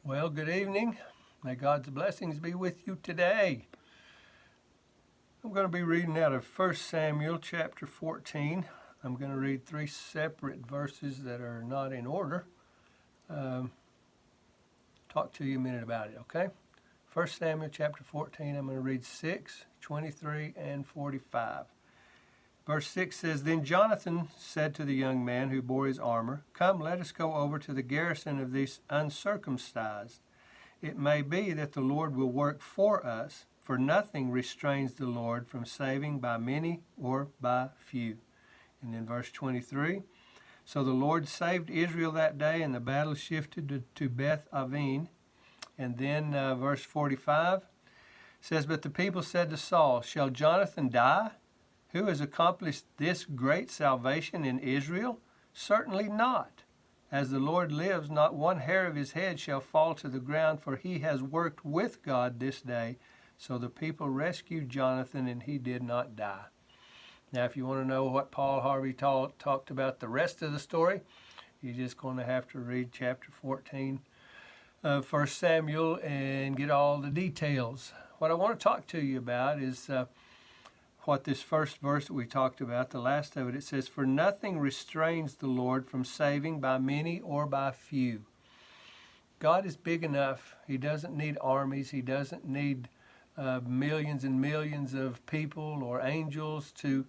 Well, good evening. May God's blessings be with you today. I'm going to be reading out of 1 Samuel chapter 14. I'm going to read three separate verses that are not in order. Talk to you a minute about it, okay? 1 Samuel chapter 14, I'm going to read 6, 23, and 45. Verse 6 says, Then Jonathan said to the young man who bore his armor, Come, let us go over to the garrison of these uncircumcised. It may be that the Lord will work for us, for nothing restrains the Lord from saving by many or by few. And then verse 23, So the Lord saved Israel that day, and the battle shifted to Beth Aven. And then verse 45 says, But the people said to Saul, Shall Jonathan die, who has accomplished this great salvation in Israel? Certainly not. As the Lord lives, not one hair of his head shall fall to the ground, for he has worked with God this day. So the people rescued Jonathan, and he did not die. Now, if you want to know what Paul Harvey talked about the rest of the story, you're just going to have to read chapter 14 of 1 Samuel and get all the details. What I want to talk to you about is what this first verse that we talked about, the last of it, it says, For nothing restrains the Lord from saving by many or by few. God is big enough. He doesn't need armies. He doesn't need millions and millions of people or angels to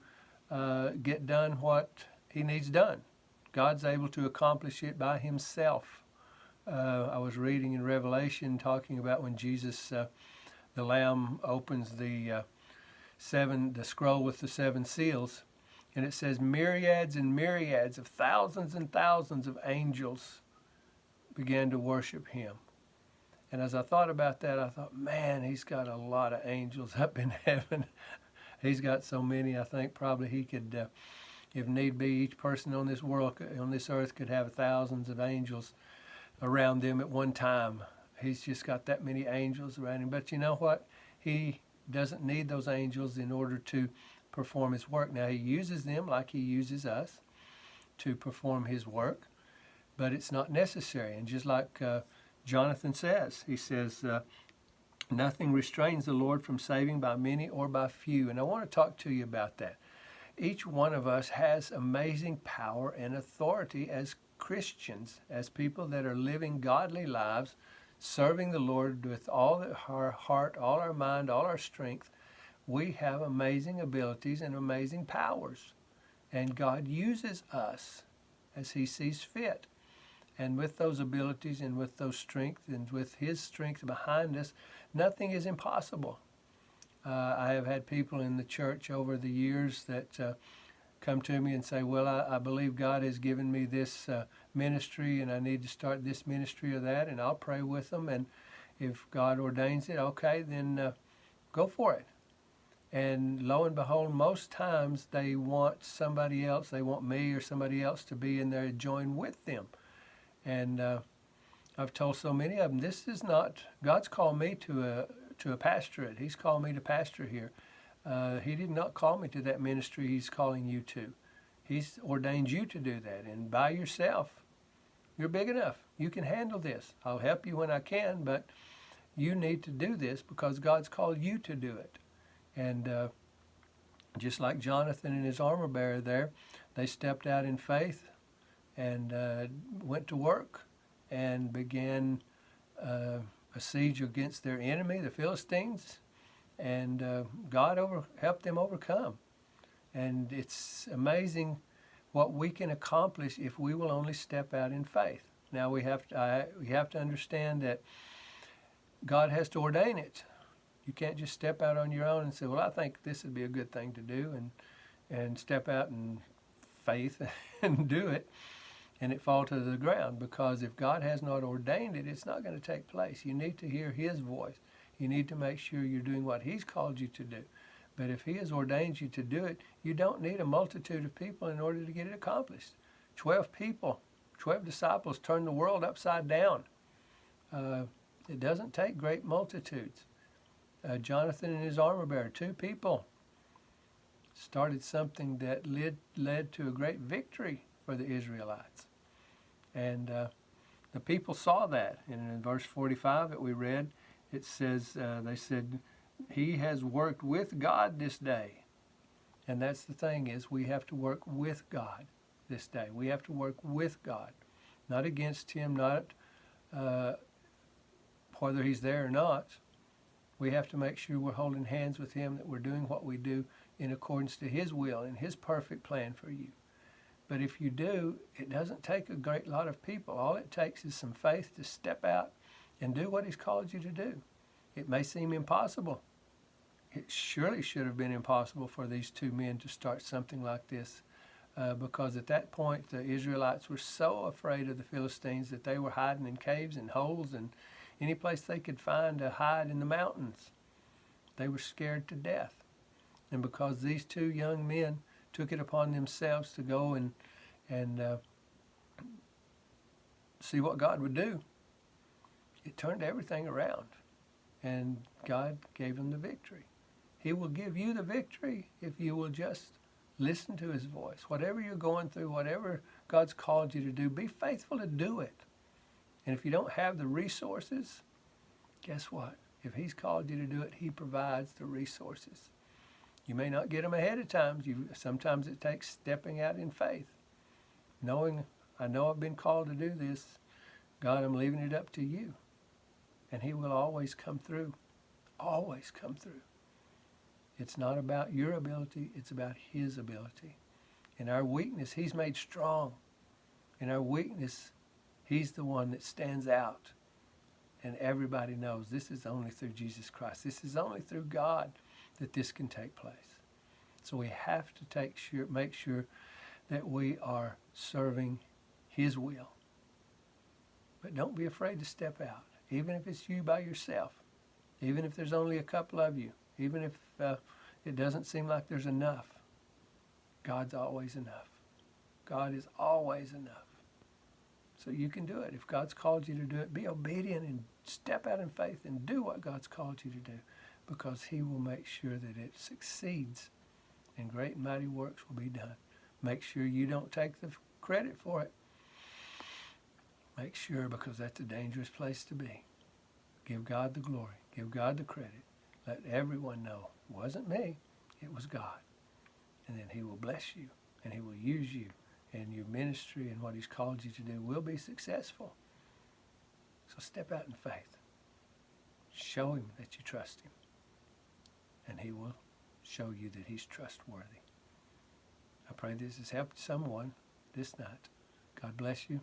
get done what he needs done. God's able to accomplish it by himself. I was reading in Revelation talking about when Jesus, the Lamb, opens the scroll with the seven seals, and it says myriads and myriads of thousands and thousands of angels began to worship him. And as I thought about that, I thought, man, he's got a lot of angels up in heaven. He's got so many. I think probably he could, if need be, each person on this world, on this earth, could have thousands of angels around them at one time. He's just got that many angels around him. But you know what? He doesn't need those angels in order to perform his work. Now, he uses them like he uses us to perform his work, but it's not necessary. And just like Jonathan says, he says, nothing restrains the Lord from saving by many or by few. And I want to talk to you about that. Each one of us has amazing power and authority as Christians, as people that are living godly lives, serving the Lord with all our heart, all our mind, all our strength. We have amazing abilities and amazing powers. And God uses us as he sees fit. And with those abilities and with those strength and with his strength behind us, nothing is impossible. I have had people in the church over the years that come to me and say, well, I believe God has given me this ministry and I need to start this ministry or that, and I'll pray with them. And if God ordains it, okay, then go for it. And lo and behold, most times they want somebody else, they want me or somebody else to be in there and join with them. And I've told so many of them, this is not, God's called me to a pastorate. He's called me to pastor here. He did not call me to that ministry he's calling you to. He's ordained you to do that. And by yourself, you're big enough. You can handle this. I'll help you when I can, but you need to do this because God's called you to do it. And just like Jonathan and his armor bearer there, they stepped out in faith and went to work and began a siege against their enemy, the Philistines. And God helped them overcome. And it's amazing what we can accomplish if we will only step out in faith. Now we have to understand that God has to ordain it. You can't just step out on your own and say, well, I think this would be a good thing to do, and step out in faith and do it, and it fall to the ground. Because if God has not ordained it, it's not going to take place. You need to hear his voice. You need to make sure you're doing what he's called you to do. But if he has ordained you to do it, you don't need a multitude of people in order to get it accomplished. 12 people, 12 disciples turned the world upside down. It doesn't take great multitudes. Jonathan and his armor bearer, 2 people, started something that led to a great victory for the Israelites. And The people saw that. And in verse 45 that we read, it says, they said, he has worked with God this day. And that's the thing, is we have to work with God this day. We have to work with God, not against him, not whether he's there or not. We have to make sure we're holding hands with him, that we're doing what we do in accordance to his will and his perfect plan for you. But if you do, it doesn't take a great lot of people. All it takes is some faith to step out and do what he's called you to do. It may seem impossible. It surely should have been impossible for these two men to start something like this, because at that point the Israelites were so afraid of the Philistines that they were hiding in caves and holes and any place they could find to hide in the mountains. They were scared to death. And because these two young men took it upon themselves to go and see what God would do, it turned everything around. And God gave them the victory. He will give you the victory if you will just listen to his voice. Whatever you're going through, whatever God's called you to do, be faithful to do it. And if you don't have the resources, guess what? If he's called you to do it, he provides the resources. You may not get them ahead of time. Sometimes it takes stepping out in faith, knowing, I know I've been called to do this. God, I'm leaving it up to you. And he will always come through. Always come through. It's not about your ability, it's about his ability. In our weakness, he's made strong. In our weakness, he's the one that stands out. And everybody knows this is only through Jesus Christ. This is only through God that this can take place. So we have to make sure that we are serving his will. But don't be afraid to step out, even if it's you by yourself, even if there's only a couple of you, even if it doesn't seem like there's enough. God's always enough. God is always enough. So you can do it. If God's called you to do it, be obedient and step out in faith and do what God's called you to do, because he will make sure that it succeeds and great and mighty works will be done. Make sure you don't take the credit for it. Make sure, because that's a dangerous place to be. Give God the glory. Give God the credit. Let everyone know it wasn't me, it was God. And then he will bless you and he will use you, and your ministry and what he's called you to do will be successful. So step out in faith. Show him that you trust him, and he will show you that he's trustworthy. I pray this has helped someone this night. God bless you.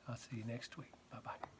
I'll see you next week. Bye-bye.